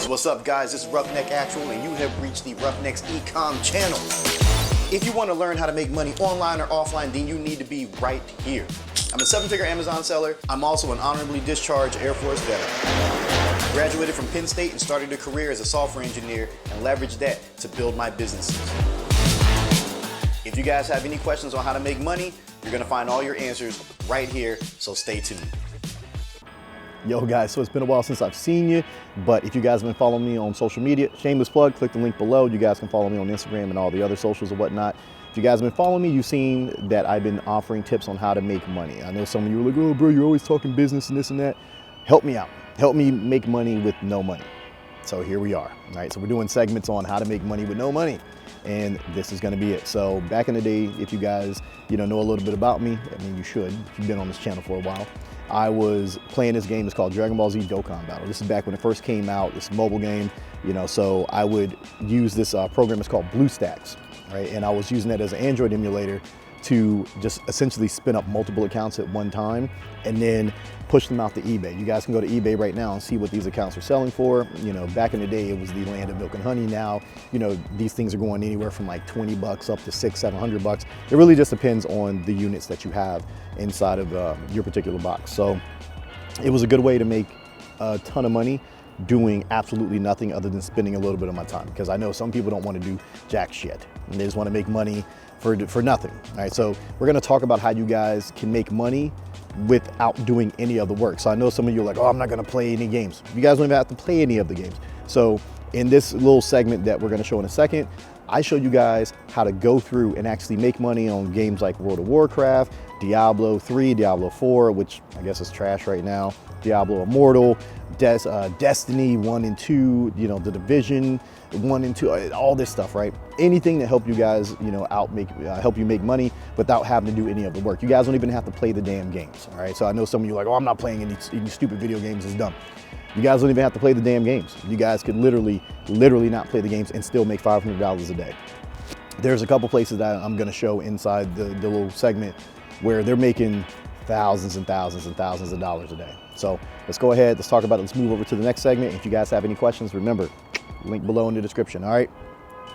What's up, guys? This is Roughneck Actual, and you have reached the Roughnecks Ecom channel. If you want to learn how to make money online or offline, then you need to be right here. I'm a 7-figure Amazon seller. I'm also an honorably discharged Air Force veteran. Graduated from Penn State and started a career as a software engineer and leveraged that to build my businesses. If you guys have any questions on how to make money, you're gonna find all your answers right here, so stay tuned. Yo guys, so it's been a while since I've seen you, but if you guys have been following me on social media, shameless plug, click the link below. You guys can follow me on Instagram and all the other socials and whatnot. If you guys have been following me, you've seen that I've been offering tips on how to make money. I know some of you are like, oh bro, you're always talking business and this and that. Help me out. Help me make money with no money. So here we are, all right? So we're doing segments on how to make money with no money, and this is gonna be it. So back in the day, if you guys know a little bit about me, I mean, you should, if you've been on this channel for a while, I was playing this game. It's called Dragon Ball Z Dokkan Battle. This is back when it first came out, this mobile game, so I would use this program. It's called BlueStacks, right? And I was using that as an Android emulator to just essentially spin up multiple accounts at one time and then push them out to eBay. You guys can go to eBay right now and see what these accounts are selling for. Back in the day, it was the land of milk and honey. Now, these things are going anywhere from like 20 bucks up to $600-700. It really just depends on the units that you have inside of your particular box. So it was a good way to make a ton of money doing absolutely nothing other than spending a little bit of my time, because I know some people don't want to do jack shit and they just want to make money for nothing. All right, so we're going to talk about how you guys can make money without doing any of the work. So I know some of you are like, oh, I'm not going to play any games. You guys don't even have to play any of the games. So in this little segment that we're going to show in a second, I show you guys how to go through and actually make money on games like World of Warcraft, Diablo 3, Diablo 4, which I guess is trash right now, Diablo Immortal, Destiny 1 and 2, The Division 1 and 2, all this stuff, right? Anything to help you guys, help you make money without having to do any of the work. You guys don't even have to play the damn games, all right? So I know some of you are like, oh, I'm not playing any stupid video games, it's dumb. You guys don't even have to play the damn games. You guys could literally not play the games and still make $500 a day. There's a couple places that I'm gonna show inside the little segment where they're making thousands and thousands and thousands of dollars a day. So let's go ahead, let's talk about it. Let's move over to the next segment. If you guys have any questions, remember, link below in the description, all right?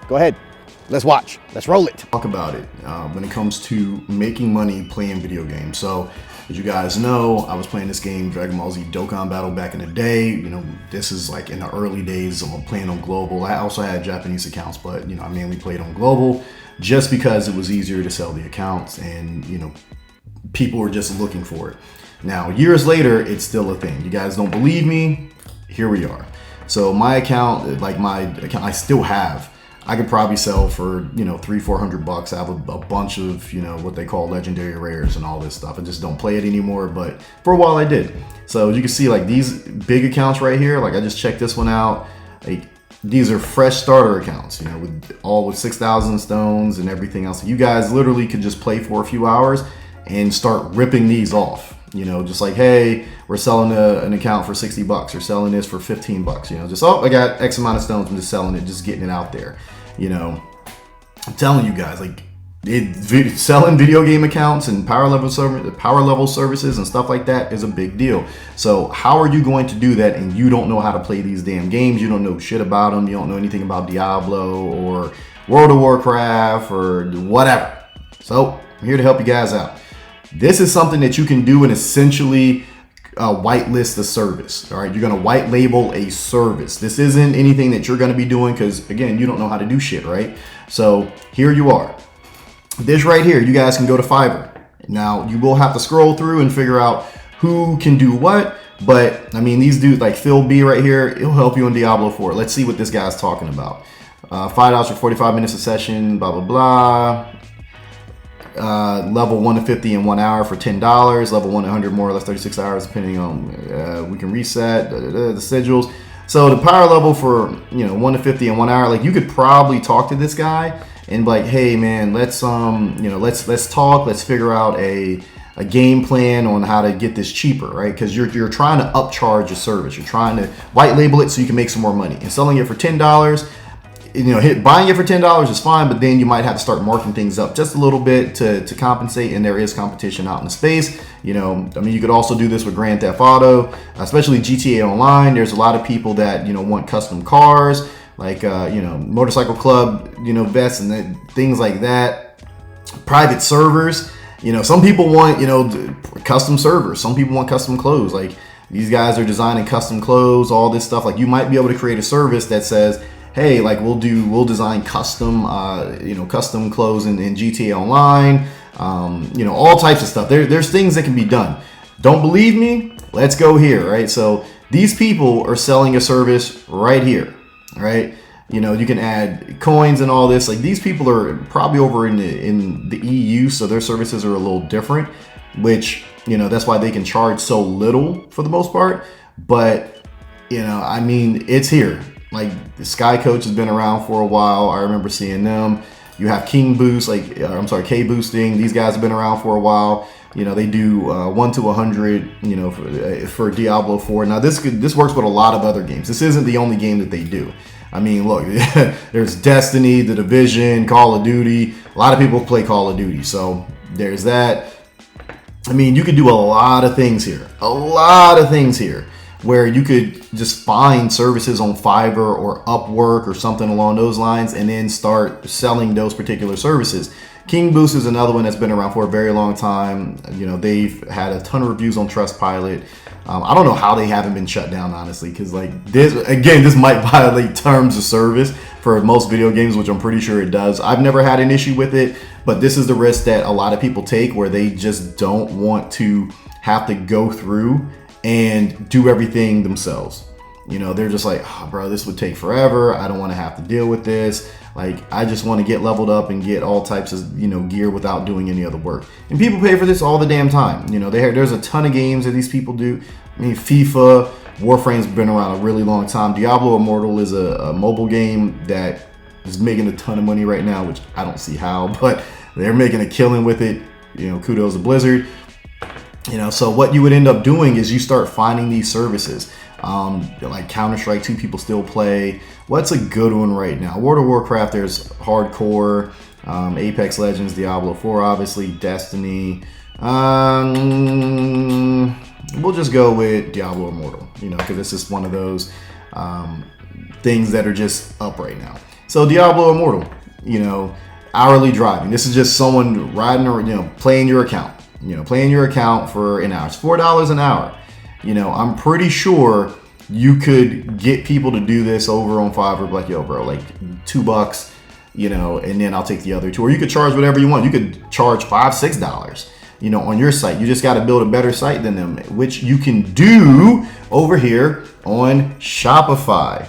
Go ahead, let's watch, let's roll it. Talk about it when it comes to making money playing video games. So as you guys know, I was playing this game, Dragon Ball Z Dokkan Battle, back in the day. This is like in the early days of playing on global. I also had Japanese accounts, but I mainly played on global just because it was easier to sell the accounts and people were just looking for it. Now, years later, it's still a thing. You guys don't believe me? Here we are. So my account, I still have, I could probably sell for, $300-400 bucks. I have a bunch of, what they call legendary rares and all this stuff. I just don't play it anymore, but for a while I did. So you can see like these big accounts right here, like I just checked this one out. Like these are fresh starter accounts, with 6,000 stones and everything else. You guys literally could just play for a few hours and start ripping these off. Just like, hey, we're selling an account for 60 bucks or selling this for 15 bucks, just, oh, I got X amount of stones, I'm just selling it, just getting it out there. I'm telling you guys, like selling video game accounts and power level services and stuff like that is a big deal. So how are you going to do that and you don't know how to play these damn games? You don't know shit about them. You don't know anything about Diablo or World of Warcraft or whatever. So I'm here to help you guys out. This is something that you can do and essentially whitelist a service. All right, you're going to white label a service. This isn't anything that you're going to be doing because, again, you don't know how to do shit, right? So here you are. This right here, you guys can go to Fiverr. Now, you will have to scroll through and figure out who can do what. But, I mean, these dudes like Phil B right here, it'll help you in Diablo 4. Let's see what this guy's talking about. $5 for 45 minutes a session, blah, blah, blah. Level 1 to 50 in 1 hour for $10. Level 1 to 100 more or less 36 hours, depending on, we can reset the sigils. So the power level for 1 to 50 in 1 hour, like you could probably talk to this guy and be like, hey man, let's talk, let's figure out a game plan on how to get this cheaper, right? Because you're trying to upcharge a service, you're trying to white label it so you can make some more money. And selling it for $10, buying it for $10 is fine, but then you might have to start marking things up just a little bit to compensate. And there is competition out in the space. You could also do this with Grand Theft Auto, especially GTA Online. There's a lot of people that want custom cars, like Motorcycle Club, vests and things like that. Private servers. Some people want custom servers. Some people want custom clothes. Like these guys are designing custom clothes, all this stuff. Like you might be able to create a service that says, hey, like we'll design custom custom clothes in GTA Online, all types of stuff. There's things that can be done. Don't believe me? Let's go here, right? So these people are selling a service right here, right? You can add coins and all this. Like these people are probably over in the EU, so their services are a little different, which that's why they can charge so little for the most part. But it's here. Like the Sky Coach has been around for a while. I remember seeing them. You have King Boost, K Boosting. These guys have been around for a while. They do 1 to 100. For Diablo 4. Now this works with a lot of other games. This isn't the only game that they do. I mean, look, there's Destiny, The Division, Call of Duty. A lot of people play Call of Duty, so there's that. I mean, you could do a lot of things here. Where you could just find services on Fiverr or Upwork or something along those lines and then start selling those particular services. King Boost is another one that's been around for a very long time. They've had a ton of reviews on Trustpilot. I don't know how they haven't been shut down, honestly, because this might violate terms of service for most video games, which I'm pretty sure it does. I've never had an issue with it, but this is the risk that a lot of people take where they just don't want to have to go through and do everything themselves. They're just like, oh, bro, this would take forever. I don't want to have to deal with this. Like, I just want to get leveled up and get all types of, gear without doing any other work. And people pay for this all the damn time. There's a ton of games that these people do. I mean, FIFA, Warframe's been around a really long time. Diablo Immortal is a mobile game that is making a ton of money right now, which I don't see how, but they're making a killing with it. Kudos to Blizzard. So what you would end up doing is you start finding these services. Like Counter-Strike 2 people still play. What's a good one right now? World of Warcraft, there's Hardcore, Apex Legends, Diablo 4, obviously, Destiny. We'll just go with Diablo Immortal, because this is one of those things that are just up right now. So Diablo Immortal, hourly driving. This is just someone riding or, playing your account. Playing your account for an hour. It's $4 an hour. I'm pretty sure you could get people to do this over on Fiverr, like, yo, bro, like $2, and then I'll take the other 2. Or you could charge whatever you want. You could charge $5, $6, on your site. You just got to build a better site than them, which you can do over here on Shopify.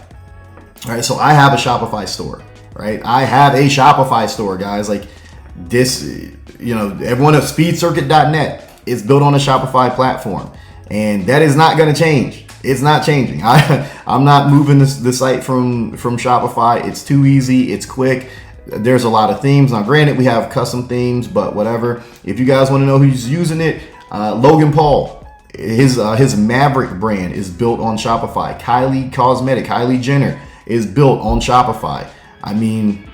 All right, so I have a Shopify store, right? I have a Shopify store, guys. Like this, everyone at speedcircuit.net is built on a Shopify platform. And that is not going to change. It's not changing. I'm not moving the site from Shopify. It's too easy. It's quick. There's a lot of themes. Now, granted, we have custom themes, but whatever. If you guys want to know who's using it, Logan Paul, his Maverick brand is built on Shopify. Kylie Jenner is built on Shopify. I mean,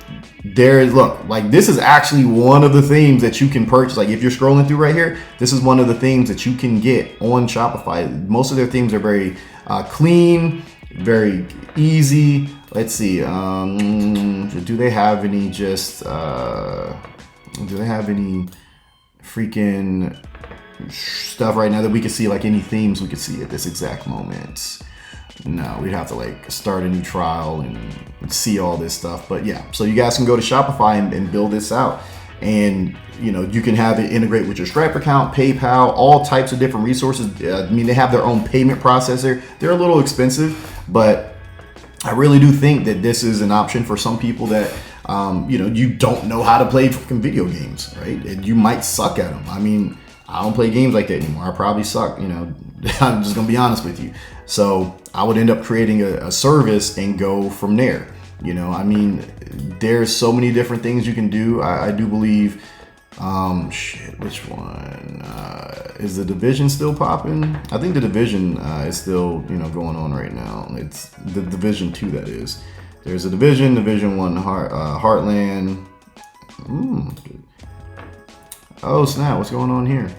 this is actually one of the themes that you can purchase. Like if you're scrolling through right here, this is one of the themes that you can get on Shopify. Most of their themes are very clean, very easy. Let's see. Do they have any freaking stuff right now that we can see, like any themes we could see at this exact moment? No, we'd have to start a new trial and see all this stuff. But yeah, so you guys can go to Shopify and build this out. And you can have it integrate with your Stripe account, PayPal, all types of different resources. They have their own payment processor. They're a little expensive, but I really do think that this is an option for some people that you don't know how to play fucking video games, right? And you might suck at them. I mean, I don't play games like that anymore. I probably suck, I'm just gonna be honest with you. So I would end up creating a service and go from there. There's so many different things you can do. I do believe, which one? Is the Division still popping? I think the Division is still, going on right now. It's the Division 2, that is. There's a Division 1 Heartland. Oh snap, what's going on here?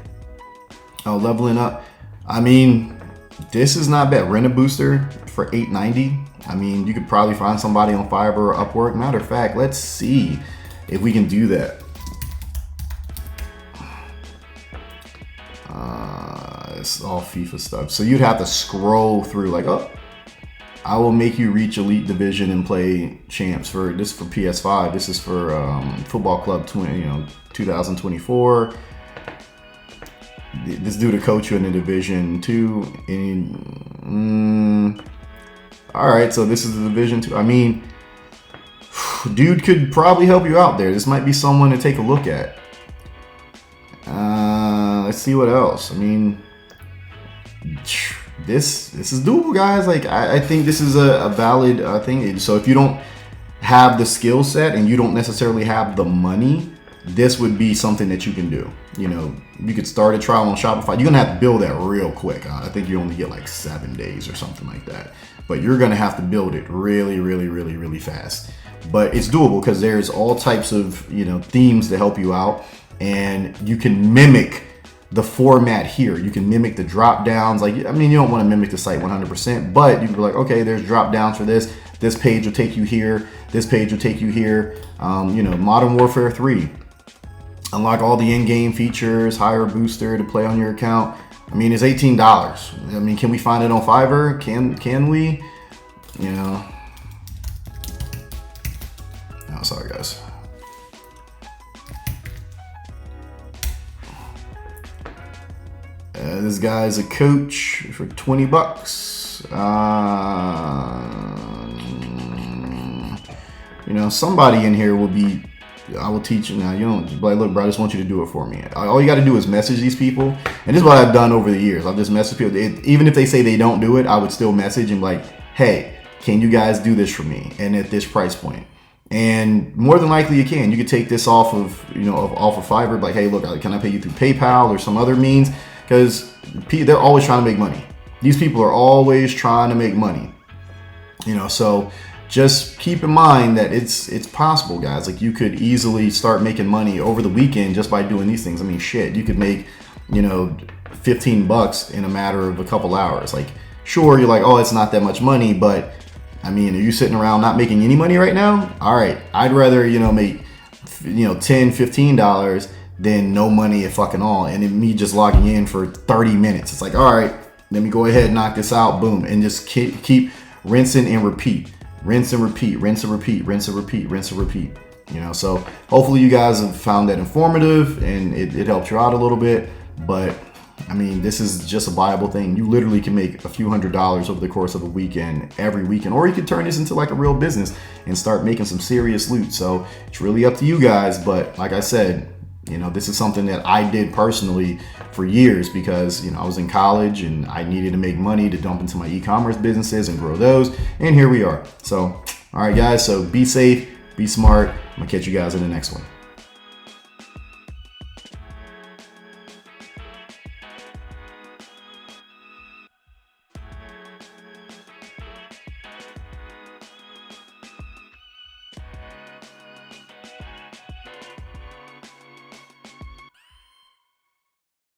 Oh, leveling up. I mean, this is not bad. Rent a booster for $8.90. I mean, you could probably find somebody on Fiverr or Upwork. Matter of fact, let's see if we can do that. It's all FIFA stuff. So you'd have to scroll through like, oh, I will make you reach Elite Division and play champs for this for PS5. This is for Football Club 2024. This dude to coach you in the Division 2. And, all right, so this is the Division 2. I mean, dude could probably help you out there. This might be someone to take a look at. Let's see what else. I mean, this is doable, guys. Like I think this is a valid thing. So if you don't have the skill set and you don't necessarily have the money, this would be something that you can do. You know, you could start a trial on Shopify. You're gonna have to build that real quick. I think you only get like 7 days or something like that. But you're gonna have to build it really, really, really, really fast. But it's doable because there's all types of, you know, themes to help you out, and you can mimic the format here. You can mimic the drop downs. Like, I mean, you don't want to mimic the site 100%, but you can be like, okay, there's drop downs for this. This page will take you here. This page will take you here. You know, Modern Warfare 3. Unlock all the in-game features, hire a booster to play on your account. I mean, it's $18. I mean, can we find it on Fiverr? Can we? You know. Oh, sorry, guys. This guy's a coach for $20. You know, somebody in here will be. I will teach you now. You don't like, look, bro, I just want you to do it for me. All you got to do is message these people, and this is what I've done over the years. I've just messaged people. Even if they say they don't do it, I would still message and be like, hey, can you guys do this for me? And at this price point. And more than likely you can. You could take this off of, you know, off of Fiverr. Like, hey, look, can I pay you through PayPal or some other means? Because they're always trying to make money. These people are always trying to make money. You know, so just keep in mind that it's possible, guys. Like, you could easily start making money over the weekend just by doing these things. I mean, shit, you could make, you know, $15 in a matter of a couple hours. Like, sure, you're like, oh, it's not that much money, but I mean, are you sitting around not making any money right now? All right, I'd rather, you know, make, you know, $10, $15 than no money at fucking all, and then me just logging in for 30 minutes. It's like, all right, let me go ahead and knock this out, boom, and just keep rinsing and repeat. Rinse and repeat, rinse and repeat, rinse and repeat, rinse and repeat. You know, so hopefully you guys have found that informative and it helped you out a little bit. But I mean, this is just a viable thing. You literally can make a few $100s over the course of a weekend, every weekend, or you could turn this into like a real business and start making some serious loot. So it's really up to you guys. But like I said, you know, this is something that I did personally for years because, you know, I was in college and I needed to make money to dump into my e-commerce businesses and grow those. And here we are. So, all right, guys. So be safe, be smart. I'm gonna catch you guys in the next one.